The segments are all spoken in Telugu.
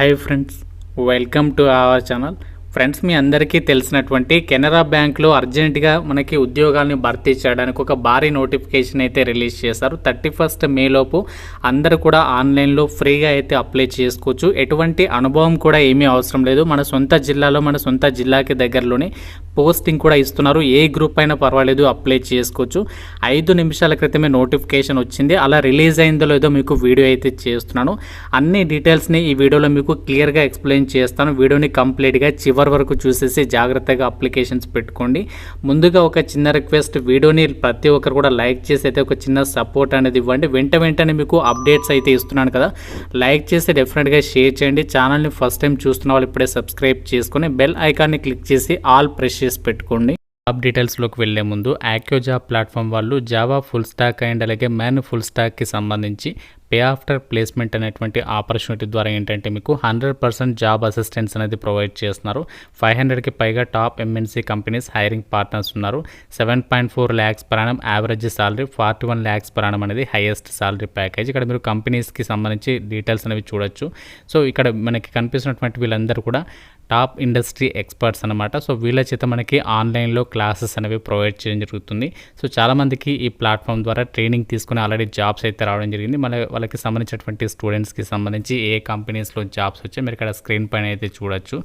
Hi friends, welcome to our channel. Friends, మీ అందరికీ తెలిసినటువంటి కెనరా బ్యాంక్లో అర్జెంటుగా మనకి ఉద్యోగాలను భర్తీ చేయడానికి ఒక భారీ నోటిఫికేషన్ అయితే రిలీజ్ చేశారు. 31 మే లోపు అందరూ కూడా ఆన్లైన్లో ఫ్రీగా అయితే అప్లై చేసుకోవచ్చు. ఎటువంటి అనుభవం కూడా ఏమీ అవసరం లేదు. మన సొంత జిల్లాలో మన సొంత జిల్లాకి దగ్గరలోనే పోస్టింగ్ కూడా ఇస్తున్నారు. ఏ గ్రూప్ అయినా పర్వాలేదు, అప్లై చేసుకోవచ్చు. 5 నిమిషాల క్రితమే నోటిఫికేషన్ వచ్చింది. అలా రిలీజ్ అయిందో లేదో మీకు వీడియో అయితే చేస్తున్నాను. అన్ని డీటెయిల్స్ని ఈ వీడియోలో మీకు క్లియర్గా ఎక్స్ప్లెయిన్ చేస్తాను. వీడియోని కంప్లీట్గా చివరి వరకు చూసేసి జాగ్రత్తగా అప్లికేషన్స్ పెట్టుకోండి. ముందుగా ఒక చిన్న రిక్వెస్ట్, వీడియోని ప్రతి ఒక్కరు కూడా లైక్ చేసి అయితే ఒక చిన్న సపోర్ట్ అనేది ఇవ్వండి. వెంటనే మీకు అప్డేట్స్ అయితే ఇస్తున్నాను కదా, లైక్ చేసి డెఫినెట్గా షేర్ చేయండి. ఛానల్ని ఫస్ట్ టైం చూస్తున్న వాళ్ళు ఇప్పుడే సబ్స్క్రైబ్ చేసుకొని బెల్ ఐకాన్ని క్లిక్ చేసి ఆల్ ప్రెస్ చేసి పెట్టుకోండి. జాబ్ డీటెయిల్స్లోకి వెళ్లే ముందు యాక్యోజాబ్ ప్లాట్ఫామ్ వాళ్ళు జావా ఫుల్ స్టాక్ అండ్ అలాగే మ్యాన్ ఫుల్ స్టాక్కి సంబంధించి పే ఆఫ్టర్ ప్లేస్మెంట్ అనేటువంటి ఆపర్చునిటీ ద్వారా ఏంటంటే మీకు 100% జాబ్ అసిస్టెన్స్ అనేది ప్రొవైడ్ చేస్తున్నారు. 500కి పైగా top MNC companies hiring partners ఉన్నారు. 7.4 lakhs per annum average salary, 41 lakhs per annum అనేది హైయెస్ట్ సాలరీ ప్యాకేజ్. ఇక్కడ మీరు కంపెనీస్కి సంబంధించి డీటెయిల్స్ అనేవి చూడొచ్చు. సో ఇక్కడ మనకి కనిపిస్తున్నటువంటి వీళ్ళందరూ కూడా టాప్ ఇండస్ట్రీ ఎక్స్పర్ట్స్ అనమాట. సో వీళ్ళ చేత మనకి ఆన్లైన్లో క్లాసెస్ అనేవి ప్రొవైడ్ చేయడం జరుగుతుంది. సో చాలామందికి ఈ ప్లాట్ఫామ్ ద్వారా ట్రైనింగ్ తీసుకుని ఆల్రెడీ జాబ్స్ అయితే రావడం జరిగింది. వాళ్ళకి సంబంధించినటువంటి స్టూడెంట్స్కి సంబంధించి ఏ కంపెనీస్లో జాబ్స్ వచ్చాయి మీరు ఇక్కడ స్క్రీన్ పైన అయితే చూడొచ్చు.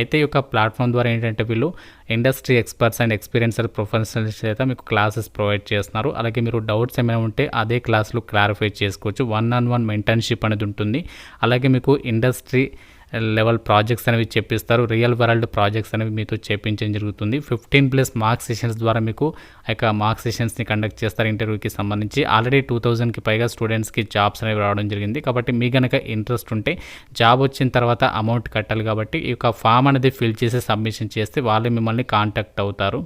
అయితే ఈ యొక్క ప్లాట్ఫామ్ ద్వారా ఏంటంటే వీళ్ళు industry experts and experienced professionals చేత మీకు క్లాసెస్ ప్రొవైడ్ చేస్తున్నారు. అలాగే మీరు డౌట్స్ ఏమైనా ఉంటే అదే క్లాసులు క్లారిఫై చేసుకోవచ్చు. 1-on-1 మెంటర్షిప్ అనేది ఉంటుంది. అలాగే మీకు ఇండస్ట్రీ లెవెల్ ప్రాజెక్ట్స్ అనేవి చెప్పిస్తారు. రియల్ వరల్డ్ ప్రాజెక్ట్స్ అనేవి మీతో చేపించడం జరుగుతుంది. 15+ మార్క్ సెషన్స్ ద్వారా మీకు ఆ యొక్క మార్క్ సెషన్స్ని కండక్ట్ చేస్తారు ఇంటర్వ్యూకి సంబంధించి. ఆల్రెడీ 2000కి పైగా స్టూడెంట్స్కి జాబ్స్ అనేవి రావడం జరిగింది. కాబట్టి మీ కనుక ఇంట్రెస్ట్ ఉంటే జాబ్ వచ్చిన తర్వాత అమౌంట్ కట్టాలి కాబట్టి ఈ యొక్క ఫామ్ అనేది ఫిల్ చేసి సబ్మిషన్ చేస్తే వాళ్ళు మిమ్మల్ని కాంటాక్ట్ అవుతారు.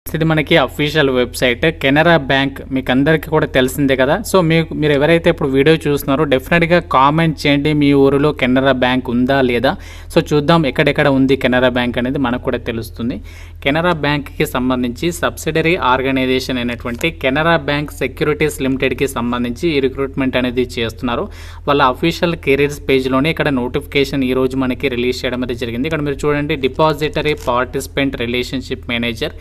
ఇది మనకి అఫీషియల్ వెబ్సైట్ కెనరా బ్యాంక్, మీకు అందరికీ కూడా తెలిసిందే కదా. సో మీరు ఎవరైతే ఇప్పుడు వీడియో చూస్తున్నారో డెఫినెట్గా కామెంట్ చేయండి, మీ ఊరిలో కెనరా బ్యాంక్ ఉందా లేదా. సో చూద్దాం ఎక్కడెక్కడ ఉంది కెనరా బ్యాంక్ అనేది మనకు కూడా తెలుస్తుంది. కెనరా బ్యాంక్కి సంబంధించి సబ్సిడరీ ఆర్గనైజేషన్ అయినటువంటి కెనరా బ్యాంక్ సెక్యూరిటీస్ లిమిటెడ్కి సంబంధించి ఈ రిక్రూట్మెంట్ అనేది చేస్తున్నారు. వాళ్ళ అఫీషియల్ కెరీర్స్ పేజ్లోనే ఇక్కడ నోటిఫికేషన్ ఈరోజు మనకి రిలీజ్ చేయడం అనేది జరిగింది. ఇక్కడ మీరు చూడండి, depository participant relationship manager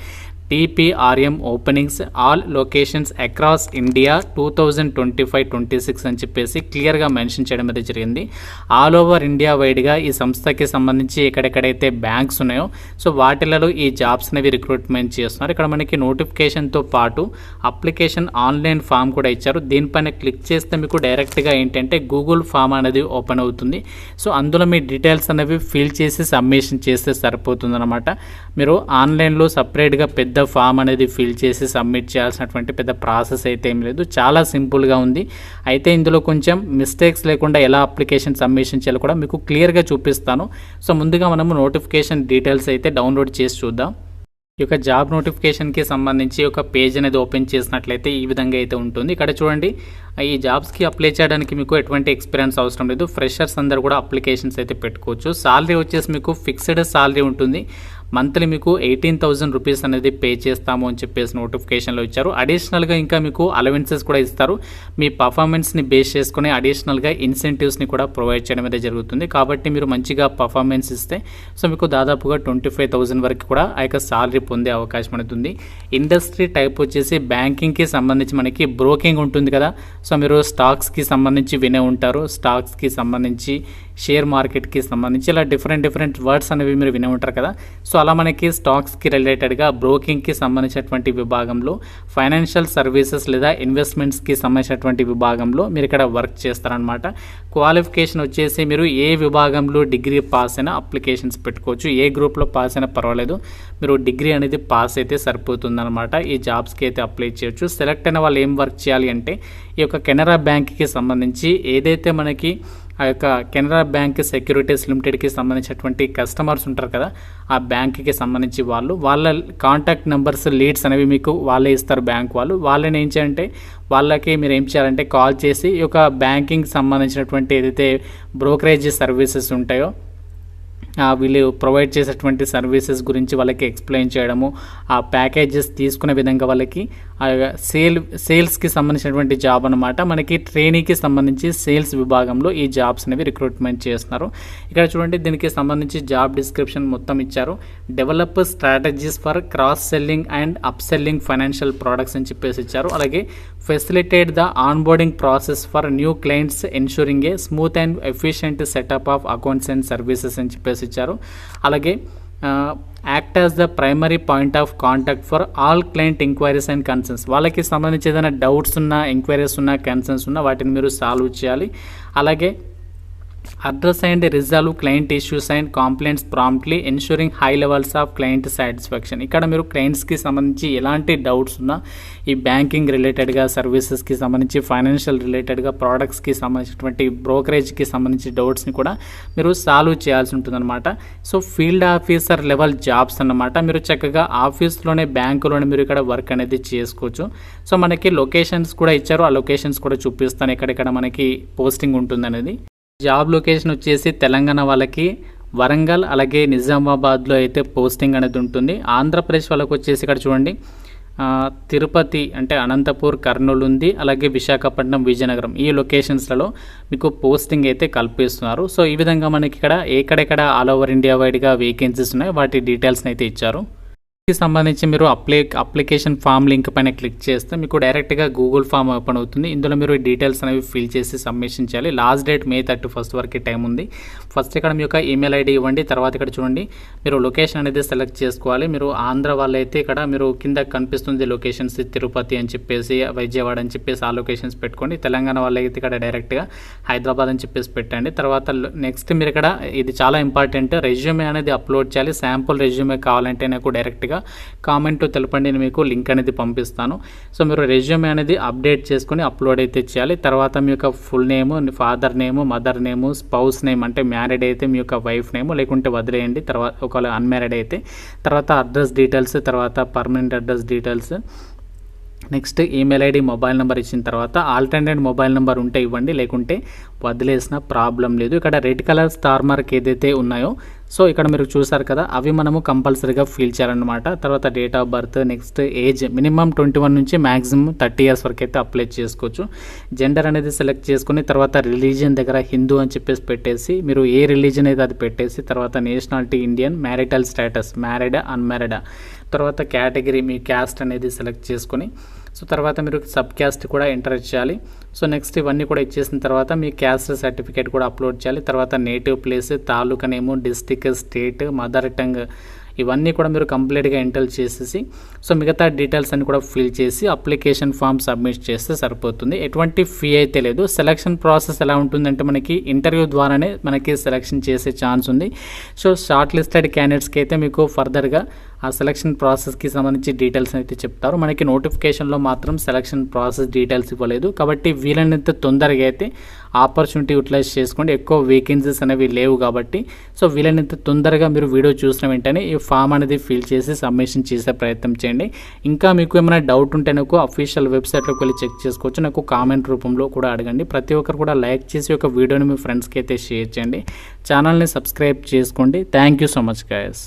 TPRM openings all locations across India 2025-26 అని చెప్పేసి క్లియర్గా మెన్షన్ చేయడం అయితే జరిగింది. ఆల్ ఓవర్ ఇండియా వైడ్గా ఈ సంస్థకి సంబంధించి ఎక్కడెక్కడైతే బ్యాంక్స్ ఉన్నాయో సో వాటిలలో ఈ జాబ్స్ అనేవి రిక్రూట్మెంట్ చేస్తున్నారు. ఇక్కడ మనకి నోటిఫికేషన్తో పాటు అప్లికేషన్ ఆన్లైన్ ఫామ్ కూడా ఇచ్చారు. దీనిపైన క్లిక్ చేస్తే మీకు డైరెక్ట్గా ఏంటంటే గూగుల్ ఫామ్ అనేది ఓపెన్ అవుతుంది. సో అందులో మీ డీటెయిల్స్ అనేవి ఫిల్ చేసి సబ్మిషన్ చేస్తే సరిపోతుందన్నమాట. మీరు ఆన్లైన్లో సపరేట్గా పెద్ద ఫామ్ అనేది ఫిల్ చేసి సబ్మిట్ చేయాల్సినటువంటి పెద్ద ప్రాసెస్ అయితే ఏం లేదు, చాలా సింపుల్గా ఉంది. అయితే ఇందులో కొంచెం మిస్టేక్స్ లేకుండా ఎలా అప్లికేషన్ సబ్మిషన్ చేయాలో కూడా మీకు క్లియర్గా చూపిస్తాను. సో ముందుగా మనము నోటిఫికేషన్ డీటెయిల్స్ అయితే డౌన్లోడ్ చేసి చూద్దాం. ఈ యొక్క జాబ్ నోటిఫికేషన్కి సంబంధించి ఒక పేజ్ అనేది ఓపెన్ చేసినట్లయితే ఈ విధంగా అయితే ఉంటుంది. ఇక్కడ చూడండి, ఈ జాబ్స్కి అప్లై చేయడానికి మీకు ఎటువంటి ఎక్స్పీరియన్స్ అవసరం లేదు. ఫ్రెషర్స్ అందరూ కూడా అప్లికేషన్స్ అయితే పెట్టుకోవచ్చు. సాలరీ వచ్చేసి మీకు ఫిక్స్డ్ సాలరీ ఉంటుంది. మంత్లీ మీకు 18,000 రూపీస్ అనేది పే చేస్తాము అని చెప్పేసి నోటిఫికేషన్లో ఇచ్చారు. అడిషనల్గా ఇంకా మీకు అలవెన్సెస్ కూడా ఇస్తారు. మీ పర్ఫార్మెన్స్ని బేస్ చేసుకుని అడిషనల్గా ఇన్సెంటివ్స్ని కూడా ప్రొవైడ్ చేయడం అయితే జరుగుతుంది. కాబట్టి మీరు మంచిగా పర్ఫార్మెన్స్ ఇస్తే సో మీకు దాదాపుగా 25,000 వరకు కూడా ఆ యొక్క సాలరీ పొందే అవకాశం అనేది ఉంది. ఇండస్ట్రీ టైప్ వచ్చేసి బ్యాంకింగ్కి సంబంధించి మనకి బ్రోకింగ్ ఉంటుంది కదా. సో మీరు స్టాక్స్కి సంబంధించి వినే ఉంటారు. స్టాక్స్కి సంబంధించి, షేర్ మార్కెట్కి సంబంధించి ఇలా డిఫరెంట్ వర్డ్స్ అనేవి మీరు వినే ఉంటారు కదా. సో అలా మనకి స్టాక్స్కి రిలేటెడ్గా బ్రోకింగ్కి సంబంధించినటువంటి విభాగంలో, ఫైనాన్షియల్ సర్వీసెస్ లేదా ఇన్వెస్ట్మెంట్స్కి సంబంధించినటువంటి విభాగంలో మీరు ఇక్కడ వర్క్ చేస్తారనమాట. క్వాలిఫికేషన్ వచ్చేసి మీరు ఏ విభాగంలో డిగ్రీ పాస్ అయినా అప్లికేషన్స్ పెట్టుకోవచ్చు. ఏ గ్రూప్లో పాస్ అయినా పర్వాలేదు, మీరు డిగ్రీ అనేది పాస్ అయితే సరిపోతుందన్నమాట. ఈ జాబ్స్కి అయితే అప్లై చేయొచ్చు. సెలెక్ట్ అయిన వాళ్ళు ఏం వర్క్ చేయాలి అంటే ఈ యొక్క కెనరా బ్యాంక్కి సంబంధించి ఏదైతే మనకి ఆ యొక్క కెనరా బ్యాంక్ సెక్యూరిటీస్ లిమిటెడ్కి సంబంధించినటువంటి కస్టమర్స్ ఉంటారు కదా, ఆ బ్యాంక్కి సంబంధించి వాళ్ళ కాంటాక్ట్ నెంబర్స్, లీడ్స్ అనేవి మీకు వాళ్ళే ఇస్తారు బ్యాంక్ వాళ్ళు. వాళ్ళని ఏం చేయాలంటే వాళ్ళకి మీరు ఏం చేయాలంటే కాల్ చేసి ఈ యొక్క బ్యాంకింగ్ సంబంధించినటువంటి ఏదైతే బ్రోకరేజ్ సర్వీసెస్ ఉంటాయో వీళ్ళు ప్రొవైడ్ చేసేటువంటి సర్వీసెస్ గురించి వాళ్ళకి ఎక్స్ప్లెయిన్ చేయడము, ఆ ప్యాకేజెస్ తీసుకునే విధంగా వాళ్ళకి సేల్స్కి సంబంధించినటువంటి జాబ్ అనమాట. మనకి ట్రైనీకి సంబంధించి సేల్స్ విభాగంలో ఈ జాబ్స్ అనేవి రిక్రూట్మెంట్ చేస్తున్నారు. ఇక్కడ చూడండి, దీనికి సంబంధించి జాబ్ డిస్క్రిప్షన్ మొత్తం ఇచ్చారు. Develop strategies for cross selling and up selling financial products అని చెప్పేసి ఇచ్చారు. అలాగే facilitate the onboarding process for new clients ensuring A smooth and efficient setup of accounts and services అని చెప్పేసి ఇచ్చారు. అలాగే act as the primary point of contact for all client enquiries and concerns. వాళ్ళకి సంబంధించి ఏదైనా డౌట్స్ ఉన్నా, ఎంక్వైరీస్ ఉన్నా, కన్సర్న్స్ ఉన్నా వాటిని మీరు సాల్వ్ చేయాలి. అలాగే address and resolve client issues and complaints promptly ensuring high levels of client satisfaction. ఇక్కడ మీరు క్లయింట్స్కి సంబంధించి ఎలాంటి డౌట్స్ ఉన్నా, ఈ బ్యాంకింగ్ రిలేటెడ్గా, సర్వీసెస్కి సంబంధించి, ఫైనాన్షియల్ రిలేటెడ్గా, ప్రోడక్ట్స్కి సంబంధించినటువంటి బ్రోకరేజ్కి సంబంధించి డౌట్స్ని కూడా మీరు సాల్వ్ చేయాల్సి ఉంటుందన్నమాట. So field officer level jobs అన్నమాట. మీరు చక్కగా ఆఫీస్లోనే, బ్యాంకులోనే మీరు ఇక్కడ వర్క్ అనేది చేసుకోవచ్చు. సో మనకి లొకేషన్స్ కూడా ఇచ్చారు. ఆ లొకేషన్స్ కూడా చూపిస్తాను ఎక్కడెక్కడ మనకి పోస్టింగ్ ఉంటుందనేది. జాబ్ లొకేషన్ వచ్చేసి తెలంగాణ వాళ్ళకి వరంగల్, అలాగే నిజామాబాద్లో అయితే పోస్టింగ్ అనేది ఉంటుంది. ఆంధ్రప్రదేశ్ వాళ్ళకి వచ్చేసి ఇక్కడ చూడండి, తిరుపతి అంటే అనంతపూర్, కర్నూలు ఉంది. అలాగే విశాఖపట్నం, విజయనగరం, ఈ లొకేషన్స్లలో మీకు పోస్టింగ్ అయితే కల్పిస్తున్నారు. సో ఈ విధంగా మనకి ఇక్కడ ఎక్కడెక్కడ ఆల్ ఓవర్ ఇండియా వైడ్గా వేకెన్సీస్ ఉన్నాయి, వాటి డీటెయిల్స్ని అయితే ఇచ్చారు. సంబంధించి మీరు అప్లికేషన్ ఫామ్ లింక్ పైన క్లిక్ చేస్తే మీకు డైరెక్ట్గా గూగుల్ ఫామ్ ఓపెన్ అవుతుంది. ఇందులో మీరు డీటెయిల్స్ అనేవి ఫిల్ చేసి సబ్మిషన్ చేయాలి. లాస్ట్ డేట్ May 31 వరకు టైం ఉంది. ఫస్ట్ ఇక్కడ మీ యొక్క ఈమెయిల్ ఐడి ఇవ్వండి. తర్వాత ఇక్కడ చూడండి, మీరు లొకేషన్ అనేది సెలెక్ట్ చేసుకోవాలి. మీరు ఆంధ్ర వాళ్ళైతే ఇక్కడ మీరు కింద కనిపిస్తుంది లొకేషన్స్, తిరుపతి అని చెప్పేసి, విజయవాడ అని చెప్పేసి ఆ లొకేషన్స్ పెట్టుకోండి. తెలంగాణ వాళ్ళైతే ఇక్కడ డైరెక్ట్గా హైదరాబాద్ అని చెప్పేసి పెట్టండి. తర్వాత నెక్స్ట్ మీరు ఇక్కడ, ఇది చాలా ఇంపార్టెంట్, రెజ్యూమే అనేది అప్లోడ్ చేయాలి. శాంపుల్ రెజ్యూమే కావాలంటే నాకు డైరెక్ట్గా కామెంట్ తెలపండి, నేను మీకు లింక్ అనేది పంపిస్తాను. సో మీరు రెజ్యూమే అనేది అప్డేట్ చేసుకొని అప్లోడ్ అయితే చేయాలి. తర్వాత మీ యొక్క full name, father name, mother name, spouse name అంటే మ్యారీడ్ అయితే మీ యొక్క వైఫ్ నేము, లేకుంటే వదిలేయండి. తర్వాత ఒకవేళ అన్మ్యారీడ్ అయితే, తర్వాత అడ్రస్ డీటెయిల్స్, తర్వాత permanent address details, next email ID, mobile number ఇచ్చిన తర్వాత ఆల్టర్నేట్ మొబైల్ నెంబర్ ఉంటే ఇవ్వండి, లేకుంటే వదిలేసిన ప్రాబ్లం లేదు. ఇక్కడ రెడ్ కలర్ స్టార్ మార్క్ ఏదైతే ఉన్నాయో, సో ఇక్కడ మీరు చూసారు కదా, అవి మనము కంపల్సరీగా ఫిల్ చేయాలన్నమాట. తర్వాత date of birth, next age minimum 21 నుంచి మ్యాక్సిమం 30 ఇయర్స్ వరకు అయితే అప్లై చేసుకోవచ్చు. జెండర్ అనేది సెలెక్ట్ చేసుకుని, తర్వాత రిలీజియన్ దగ్గర హిందూ అని చెప్పేసి పెట్టేసి, మీరు ఏ రిలీజియన్ అయితే అది పెట్టేసి, తర్వాత నేషనాలిటీ ఇండియన్, మ్యారిటల్ స్టేటస్ మ్యారీడా, అన్మ్యారీడా, తర్వాత కేటగిరీ మీ క్యాస్ట్ అనేది సెలెక్ట్ చేసుకొని, సో తర్వాత మీరు సబ్ క్యాస్ట్ కూడా ఎంటర్ చేయాలి. సో నెక్స్ట్ ఇవన్నీ కూడా ఇచ్చేసిన తర్వాత మీ క్యాస్ట్ సర్టిఫికేట్ కూడా అప్లోడ్ చేయాలి. తర్వాత నేటివ్ ప్లేస్, తాలూకా నేము, డిస్టిక్, స్టేట్, మదర్ టంగ్, ఇవన్నీ కూడా మీరు కంప్లీట్గా ఎంటర్ చేసేసి, సో మిగతా డీటెయిల్స్ అన్ని కూడా ఫిల్ చేసి అప్లికేషన్ ఫామ్ సబ్మిట్ చేస్తే సరిపోతుంది. ఎటువంటి ఫీ అయితే లేదు. సెలక్షన్ ప్రాసెస్ ఎలా ఉంటుందంటే, మనకి ఇంటర్వ్యూ ద్వారానే మనకి సెలక్షన్ చేసే ఛాన్స్ ఉంది. సో షార్ట్ లిస్టెడ్ క్యాండిడేట్స్కి అయితే మీకు ఫర్దర్గా ఆ సెలక్షన్ ప్రాసెస్కి సంబంధించి డీటెయిల్స్ అయితే చెప్తారు. మనకి నోటిఫికేషన్లో మాత్రం సెలక్షన్ ప్రాసెస్ డీటెయిల్స్ ఇవ్వలేదు. కాబట్టి వీలైనంత తొందరగా అయితే ఆపర్చునిటీ యూటిలైజ్ చేసుకోండి. ఎక్కువ వేకెన్సీస్ అనేవి లేవు కాబట్టి, సో వీలైనంత తొందరగా మీరు వీడియో చూసిన వెంటనే ఈ ఫామ్ అనేది ఫిల్ చేసి సబ్మిషన్ చేసే ప్రయత్నం చేయండి. ఇంకా మీకు ఏమైనా డౌట్ ఉంటే నాకు అఫీషియల్ వెబ్సైట్లోకి వెళ్ళి చెక్ చేసుకోవచ్చు. నాకు కామెంట్ రూపంలో కూడా అడగండి. ప్రతి ఒక్కరు కూడా లైక్ చేసి ఒక వీడియోని మీ ఫ్రెండ్స్కి అయితే షేర్ చేయండి. ఛానల్ని సబ్స్క్రైబ్ చేసుకోండి. Thank you so much guys.